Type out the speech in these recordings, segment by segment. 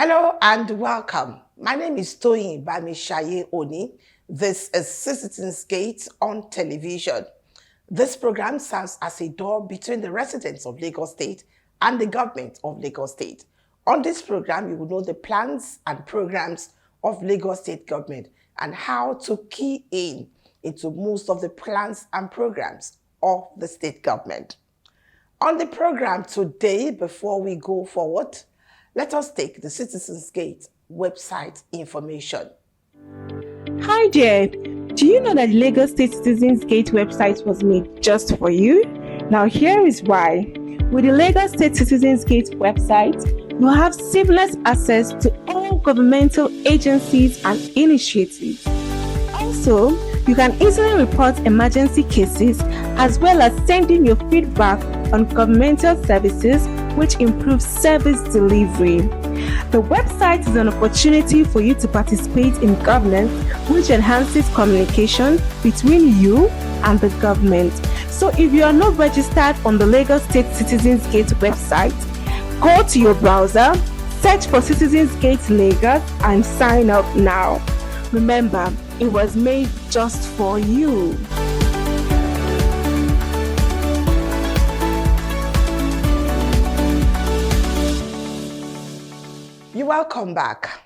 Hello and welcome. My name is Toyin Bamishaye Oni. This is Citizens Gate on television. This program serves as a door between the residents of Lagos State and the government of Lagos State. On this program, you will know the plans and programs of Lagos State government and how to key in into most of the plans and programs of the state government. On the program today, before we go forward, let us take the Citizens Gate website information. Hi there. Do you know that Lagos State Citizens Gate website was made just for you? Now here is why. With the Lagos State Citizens Gate website, you have seamless access to all governmental agencies and initiatives. Also, you can easily report emergency cases as well as send in your feedback on governmental services, which improves service delivery. The website is an opportunity for you to participate in governance, which enhances communication between you and the government. So if you are not registered on the Lagos State Citizens Gate website, go to your browser, search for Citizens Gate Lagos and sign up now. Remember, it was made just for you. You're welcome back.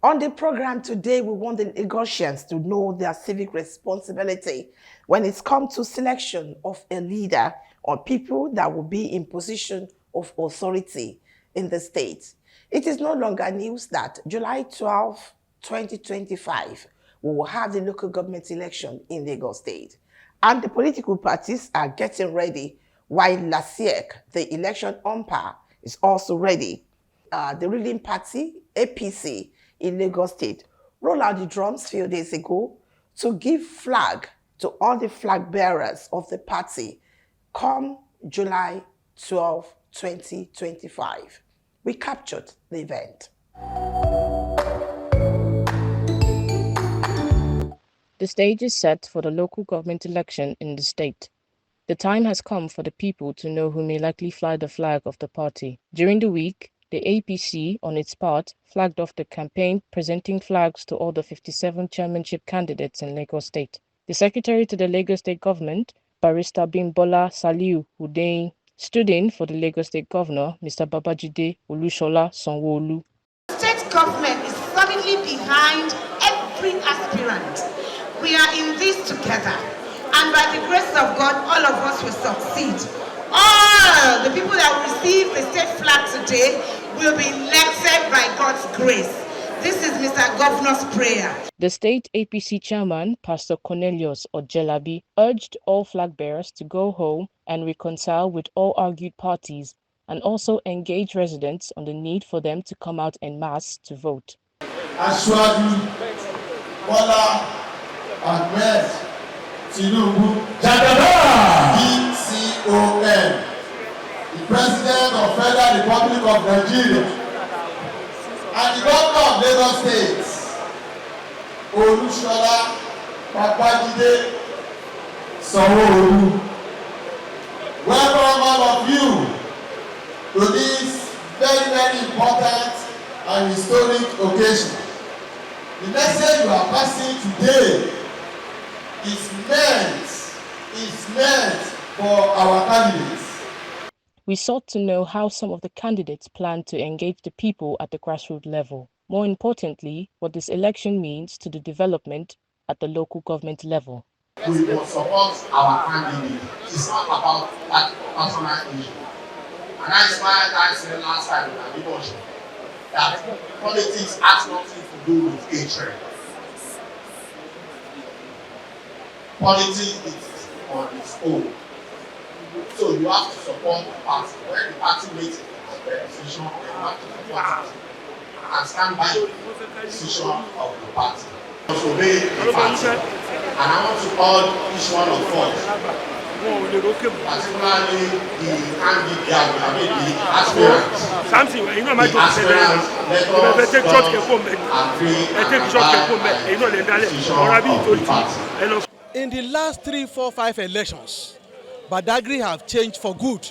On the program today, we want the Lagosians to know their civic responsibility when it's come to selection of a leader or people that will be in position of authority in the state. It is no longer news that July 12, 2025, we will have the local government election in Lagos State. And the political parties are getting ready, while LASIEC, the election umpire, is also ready. The ruling party, APC, in Lagos State, rolled out the drums a few days ago to give flag to all the flag bearers of the party come July 12, 2025. We captured the event. The stage is set for the local government election in the state. The time has come for the people to know who may likely fly the flag of the party. During the week, the APC, on its part, flagged off the campaign, presenting flags to all the 57 chairmanship candidates in Lagos State. The secretary to the Lagos State government, Barrister Bimbola Saliu Hudein, stood in for the Lagos State governor, Mr. Babajide Olushola Sanwo-Olu. State government is solidly behind every aspirant. We are in this together, and by the grace of God, all of us will succeed. All the people that will receive the state flag today will be elected by God's grace. This is Mr. Governor's prayer. The state APC chairman, Pastor Cornelius Ojelabi, urged all flag bearers to go home and reconcile with all argued parties, and also engage residents on the need for them to come out en masse to vote. Ashwadu bolaahmedtinubu, BCON, the President of Federal Republic of Nigeria, and the Governor of Lagos State, Olushola Babajide Sanwo-Olu. Welcome all of you to this very, very important and historic occasion. The message you are passing today is meant for our candidates. We sought to know how some of the candidates plan to engage the people at the grassroots level. More importantly, what this election means to the development at the local government level. We will support our candidate. It's not about that personal issue. And that's why I said last time in our devotion that politics has nothing to do with hatred. Politics is on its own. So you have to support the party. When the party makes a decision, you have to support it and stand by the decision of the party. Obey the party. And I want to call each one of us, particularly the candidate, the aspirants. Let us In the last 3, 4, 5 elections, Badagry have changed for good.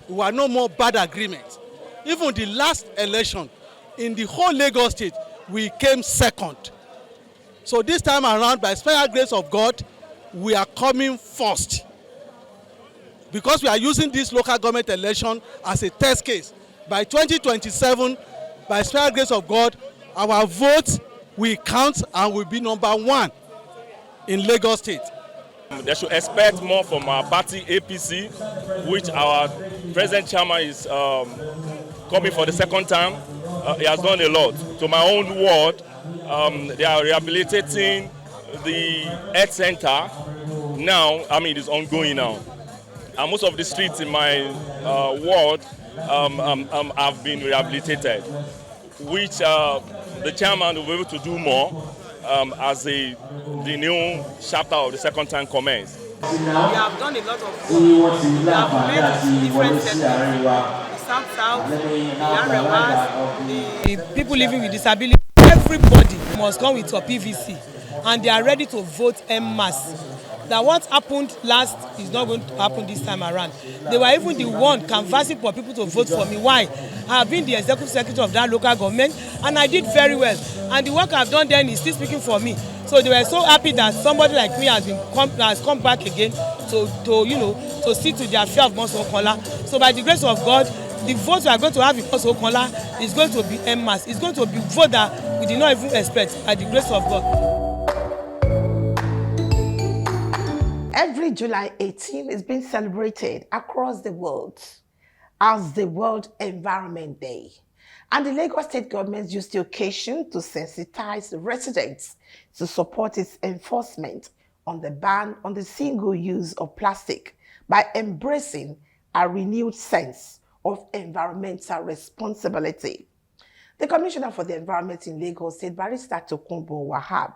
We are no more bad agreement. Even the last election, in the whole Lagos state, we came second. So this time around, by special grace of God, we are coming first. Because we are using this local government election as a test case. By 2027, by special grace of God, our votes will count and will be #1 in Lagos State. They should expect more from our party APC, which our present chairman is coming for the second time. He has done a lot. To my own ward, they are rehabilitating the health center now. I mean, it is ongoing now. And most of the streets in my ward have been rehabilitated, which the chairman will be able to do more as the new chapter of the second time commence. We have done a lot of work. We have made different settings, the South, the Arewas, the people living with disability. Everybody must come with your PVC, and they are ready to vote en masse. That what happened last is not going to happen this time around. They were even the one canvassing for people to vote for me. Why? I have been the executive secretary of that local government, and I did very well. And the work I've done then is still speaking for me. So they were so happy that somebody like me has come back again to see to their fear of Monso Okola. So by the grace of God, the votes we are going to have in Monso Okola is going to be en masse. It's going to be vote that we did not even expect by the grace of God. Every July 18 is being celebrated across the world as the World Environment Day. And the Lagos State government used the occasion to sensitize residents to support its enforcement on the ban on the single use of plastic by embracing a renewed sense of environmental responsibility. The Commissioner for the Environment in Lagos State, Barrister Tokunbo Wahab,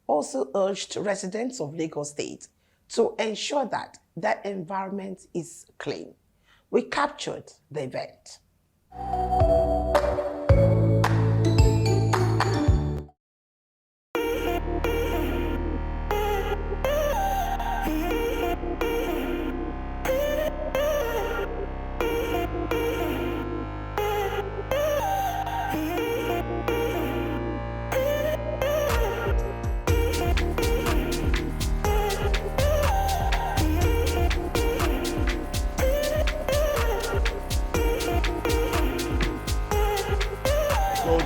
also urged residents of Lagos State to ensure that the environment is clean. We captured the event.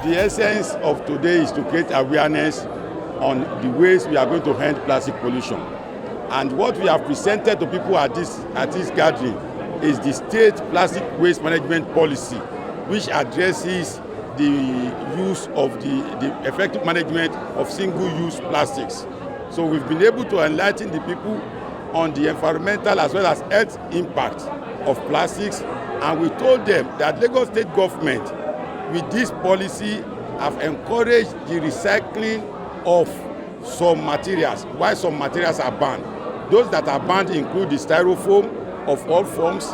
The essence of today is to create awareness on the ways we are going to end plastic pollution. And what we have presented to people at this gathering is the state plastic waste management policy, which addresses the use of the effective management of single-use plastics. So we've been able to enlighten the people on the environmental as well as health impact of plastics, and we told them that Lagos State government with this policy have encouraged the recycling of some materials, while some materials are banned. Those that are banned include the styrofoam of all forms,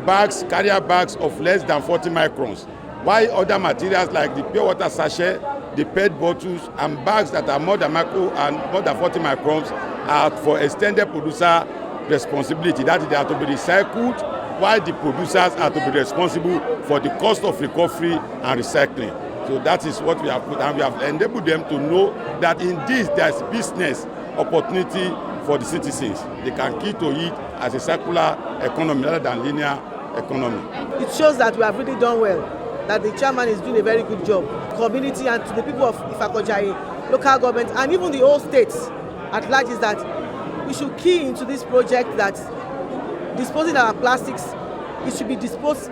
bags, carrier bags of less than 40 microns, while other materials like the pure water sachet, the PET bottles, and bags that are more than 40 microns are for extended producer responsibility. That is, they are to be recycled, while the producers are to be responsible for the cost of recovery and recycling. So that is what we have put, and we have enabled them to know that in this there is business opportunity for the citizens. They can key to it as a circular economy rather than linear economy. It shows that we have really done well, that the chairman is doing a very good job. Community and to the people of Ifakojaye, local government, and even the whole states at large is that we should key into this project that disposing our plastics, it should be disposed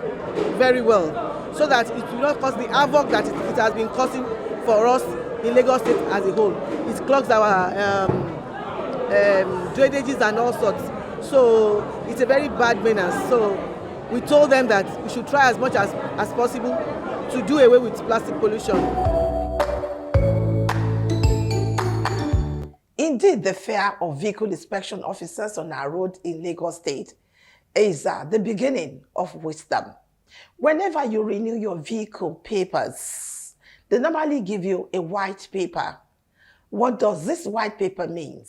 very well so that it will not cause the havoc that it has been causing for us in Lagos State as a whole. It clogs our drainages and all sorts. So it's a very bad menace. So we told them that we should try as much as possible to do away with plastic pollution. Indeed, the fear of vehicle inspection officers on our road in Lagos State is the beginning of wisdom. Whenever you renew your vehicle papers, they normally give you a white paper. What does this white paper mean?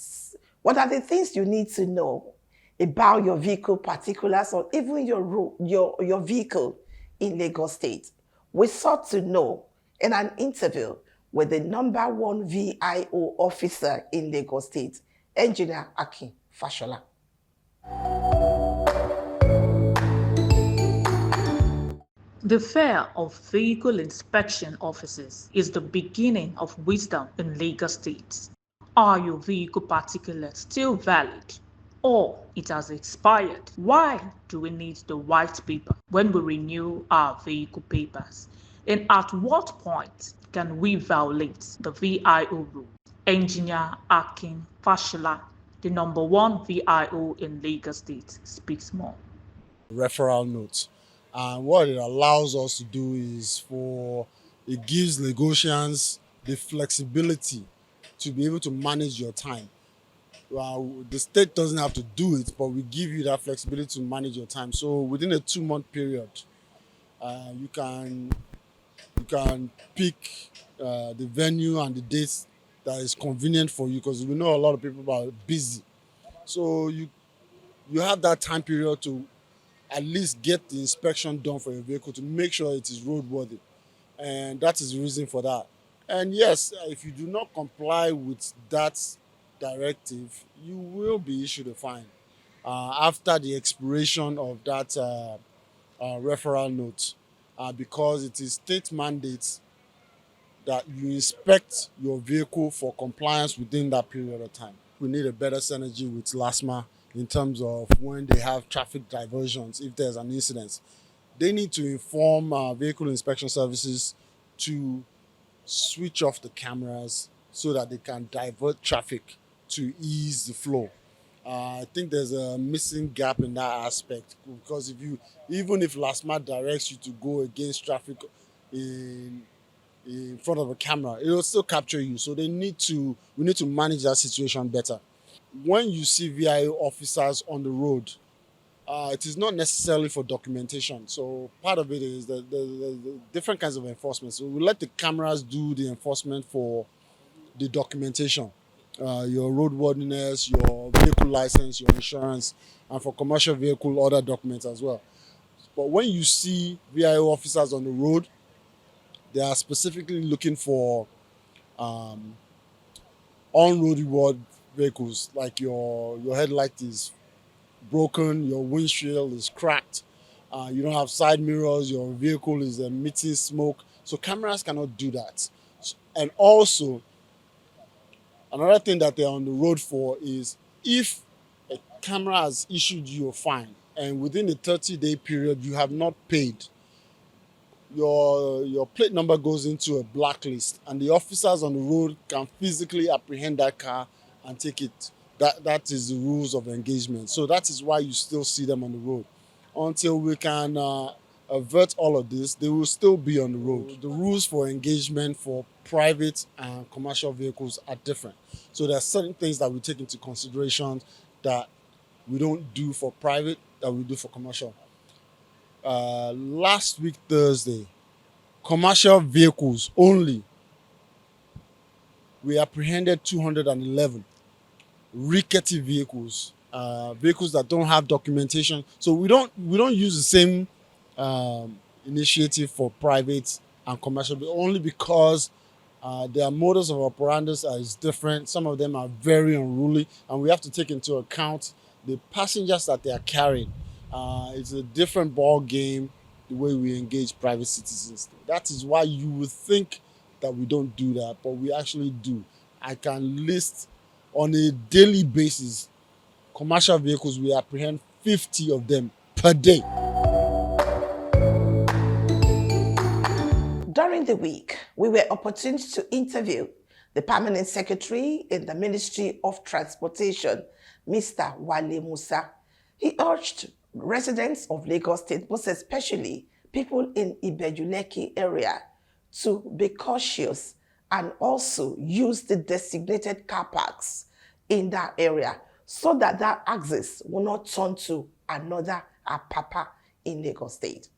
What are the things you need to know about your vehicle particulars or even your vehicle in Lagos State? We sought to know in an interview with the #1 VIO officer in Lagos State, Engineer Akin Fashola. The fear of vehicle inspection officers is the beginning of wisdom in Lagos State. Are your vehicle particulars still valid? Or it has expired? Why do we need the white paper when we renew our vehicle papers? And at what point can we violate the VIO rule? Engineer Akin Fashola, the #1 VIO in Lagos State, speaks more. Referral notes. And what it allows us to do is it gives Lagosians the flexibility to be able to manage your time. The state doesn't have to do it, but we give you that flexibility to manage your time. So within a 2-month period, you can pick the venue and the dates that is convenient for you, because we know a lot of people are busy. So you have that time period to at least get the inspection done for your vehicle to make sure it is roadworthy. And that is the reason for that. And yes, if you do not comply with that directive, you will be issued a fine after the expiration of that referral note, because it is state mandate that you inspect your vehicle for compliance within that period of time. We need a better synergy with LASMA in terms of when they have traffic diversions, if there's an incident. They need to inform vehicle inspection services to switch off the cameras so that they can divert traffic to ease the flow. I think there's a missing gap in that aspect, because even if LASMA directs you to go against traffic in front of a camera, it will still capture you. So we need to manage that situation better. When you see VIO officers on the road, it is not necessarily for documentation. So part of it is the different kinds of enforcement. So we let the cameras do the enforcement for the documentation, your roadworthiness, your vehicle license, your insurance, and for commercial vehicle, other documents as well. But when you see VIO officers on the road, they are specifically looking for on-road vehicles, like your headlight is broken, your windshield is cracked, you don't have side mirrors, your vehicle is emitting smoke. So cameras cannot do that. And also, another thing that they're on the road for is if a camera has issued you a fine and within a 30-day period you have not paid, your plate number goes into a blacklist, and the officers on the road can physically apprehend that car and take it. That is the rules of engagement. So that is why you still see them on the road. Until we can avert all of this, they will still be on the road. The rules for engagement for private and commercial vehicles are different. So there are certain things that we take into consideration that we don't do for private, that we do for commercial. Last week, Thursday, commercial vehicles only, we apprehended 211 rickety vehicles, vehicles that don't have documentation. So we don't use the same initiative for private and commercial, but only because their modus of operandus is different. Some of them are very unruly, and we have to take into account the passengers that they are carrying. It's a different ball game the way we engage private citizens. That is why you would think that we don't do that, but we actually do. I can list on a daily basis commercial vehicles, we apprehend 50 of them per day. During the week, we were opportune to interview the Permanent Secretary in the Ministry of Transportation, Mr. Wale Musa. He urged residents of Lagos State, most especially people in Ibejuleki area, to be cautious and also use the designated car parks in that area so that that axis will not turn to another Apapa in Lagos State.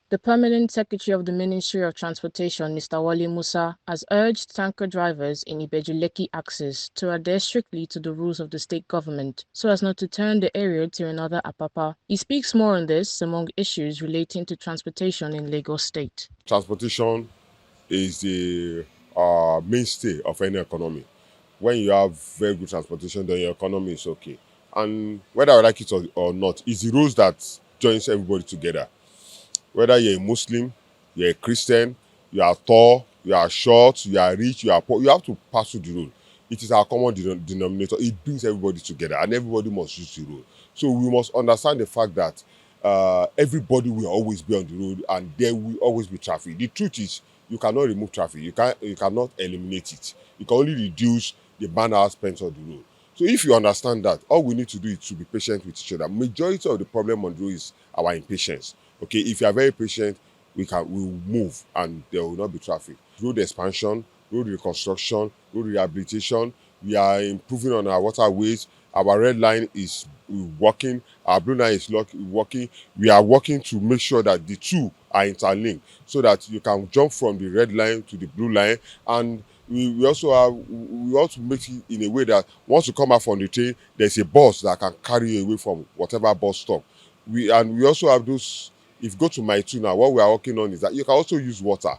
The The Permanent Secretary of the Ministry of Transportation, Mr. Wale Musa, has urged tanker drivers in Ibeju-Lekki axis to adhere strictly to the rules of the state government so as not to turn the area to another Apapa. He speaks more on this among issues relating to transportation in Lagos State. Transportation is the mainstay of any economy. When you have very good transportation, then your economy is okay. And whether I like it or not, it's the rules that joins everybody together. Whether you're a Muslim, you're a Christian, you are tall, you are short, you are rich, you are poor, you have to pass through the road. It is our common denominator. It brings everybody together, and everybody must use the road. So we must understand the fact that everybody will always be on the road, and there will always be traffic. The truth is, you cannot remove traffic. You cannot eliminate it. You can only reduce the man-hours spent on the road. So if you understand that, all we need to do is to be patient with each other. Majority of the problem on the road is our impatience. Okay, if you are very patient, we will move and there will not be traffic. Road expansion, road reconstruction, road rehabilitation. We are improving on our waterways. Our red line is working. Our blue line is working. We are working to make sure that the two are interlinked so that you can jump from the red line to the blue line. And we also want to make it in a way that once you come out from the train, there's a bus that can carry you away from whatever bus stop. We also have those. If you go to my two now, what we are working on is that you can also use water.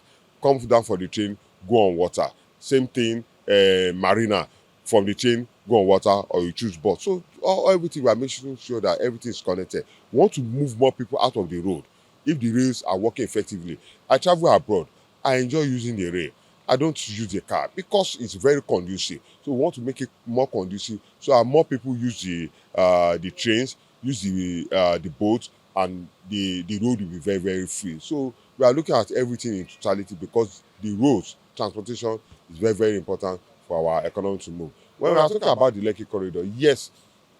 Come down for the train, go on water. Same thing, marina. From the train, go on water, or you choose bus. So everything, we are making sure that everything is connected. We want to move more people out of the road. If the rails are working effectively. I travel abroad. I enjoy using the rail. I don't use the car because it's very conducive. So we want to make it more conducive so that more people use the trains, use the boats, and the road will be very, very free. So we are looking at everything in totality because the roads, transportation is very, very important for our economy to move. When we are talking about the Lekki corridor, yes,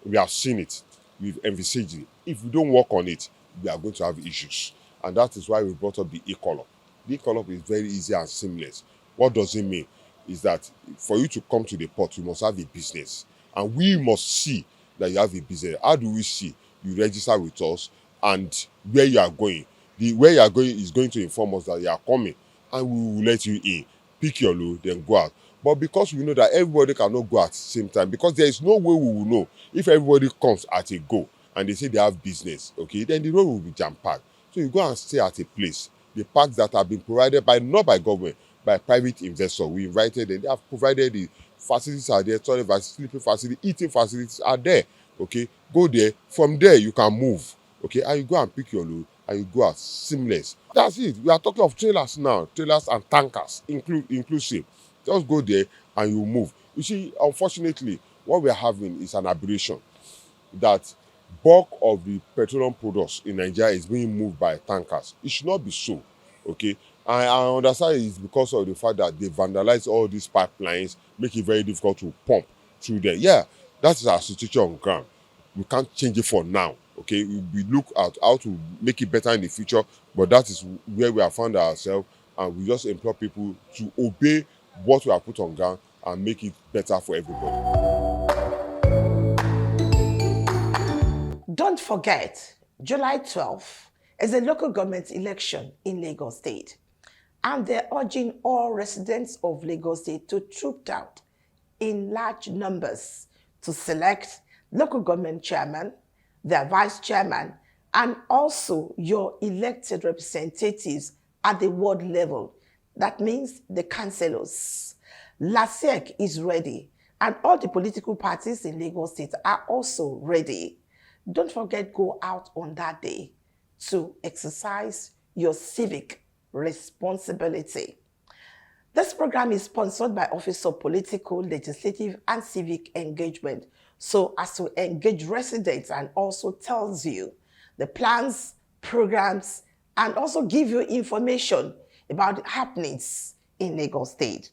we have seen it. We've envisaged it. If we don't work on it, we are going to have issues. And that is why we brought up the e-column. The e-column is very easy and seamless. What does it mean? Is that for you to come to the port, you must have a business. And we must see that you have a business. How do we see? You register with us and where you are going. Where you are going is going to inform us that you are coming, and we will let you in. Pick your load, then go out. But because we know that everybody cannot go at the same time, because there is no way we will know if everybody comes at a go and they say they have business, okay, then the road will be jam-packed. So you go and stay at a place. The parks that have been provided not by government, by private investors. We invited them. They have provided the facilities are there, toilet facilities, sleeping facilities, eating facilities are there. Okay, go there. From there, you can move. Okay, and you go and pick your load and you go out seamless. That's it. We are talking of trailers now, trailers and tankers, inclusive. Just go there and you move. You see, unfortunately, what we are having is an aberration that bulk of the petroleum products in Nigeria is being moved by tankers. It should not be so. Okay, I understand it's because of the fact that they vandalize all these pipelines, make it very difficult to pump through there. Yeah, that is our situation on ground. We can't change it for now. Okay, we look at how to make it better in the future, but that is where we have found ourselves, and we just implore people to obey what we have put on ground and make it better for everybody. Don't forget, July 12th is a local government election in Lagos State, and they're urging all residents of Lagos State to troop out in large numbers to select local government chairman, their vice chairman, and also your elected representatives at the ward level. That means the councillors. LASEC is ready, and all the political parties in Lagos State are also ready. Don't forget, go out on that day to exercise your civic responsibility. This program is sponsored by Office of Political, Legislative, and Civic Engagement, so as to engage residents and also tells you the plans, programs, and also give you information about the happenings in Lagos State.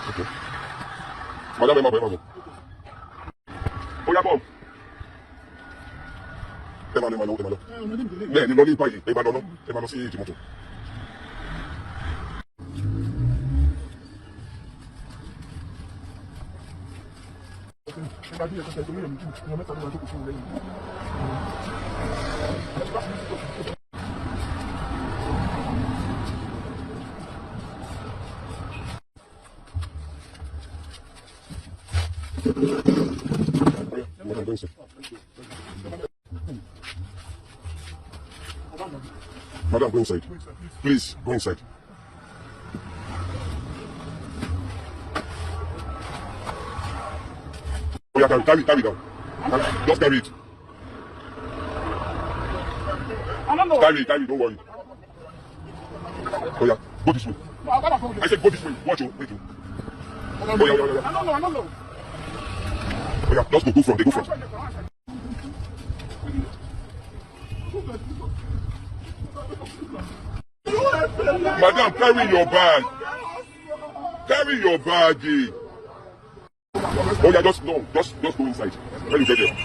Okay. Madam, Emma. Oh, yeah, Bob. Emma. Yeah, the lonely party. Emma, see it. Madam, go inside. Madam, go inside. Please, go inside. Oh, yeah, carry down. Just carry it. Carry, don't worry. Oh, yeah, go this way. I said go this way. Watch you, wait you. Oh, yeah. I don't know. Oh, yeah, just go front. Madam, carry your bag. Oh, yeah, just go inside. When you get there.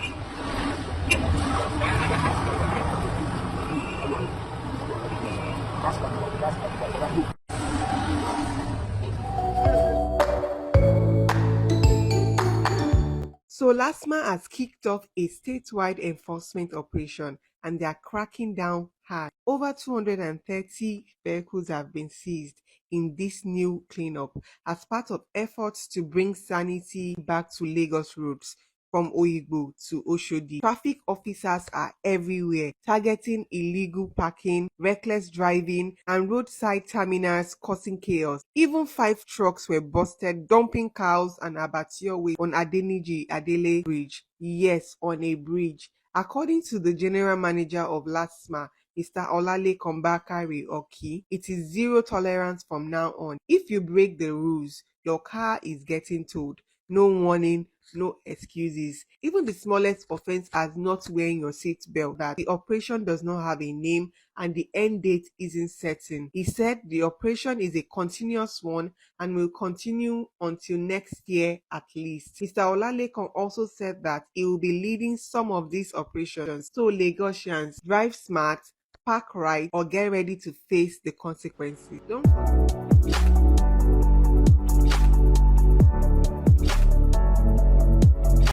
So LASTMA has kicked off a statewide enforcement operation and they are cracking down hard. Over 230 vehicles have been seized in this new cleanup as part of efforts to bring sanity back to Lagos roads from Oyigbo to Oshodi. Traffic officers are everywhere, targeting illegal parking, reckless driving, and roadside terminals causing chaos. Even 5 trucks were busted dumping cows and abattoir waste on Adeniji Adele Bridge. Yes, on a bridge. According to the general manager of LASTMA, Mr. Olalekan Bakare Oki, it is zero tolerance from now on. If you break the rules, your car is getting towed. No warning, no excuses. Even the smallest offense as not wearing your seatbelt, that the operation does not have a name and the end date isn't certain. He said the operation is a continuous one and will continue until next year at least. Mr. Olalekan also said that he will be leading some of these operations. So Lagosians, drive smart, park right, or get ready to face the consequences. Don't forget.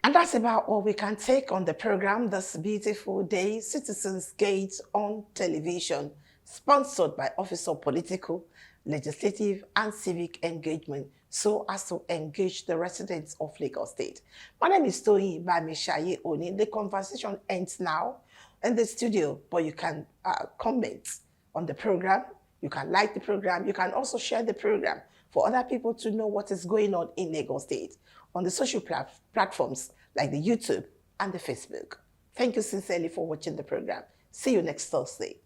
And that's about all we can take on the program this beautiful day, Citizens Gate on television, sponsored by Office of Political, Legislative and Civic Engagement, so as to engage the residents of Lagos State. My name is Toyin Bamishaye Oni. The conversation ends now in the studio, but you can comment on the program, you can like the program, you can also share the program for other people to know what is going on in Lagos State on the social platforms like the YouTube and the Facebook. Thank you sincerely for watching the program. See you next Thursday.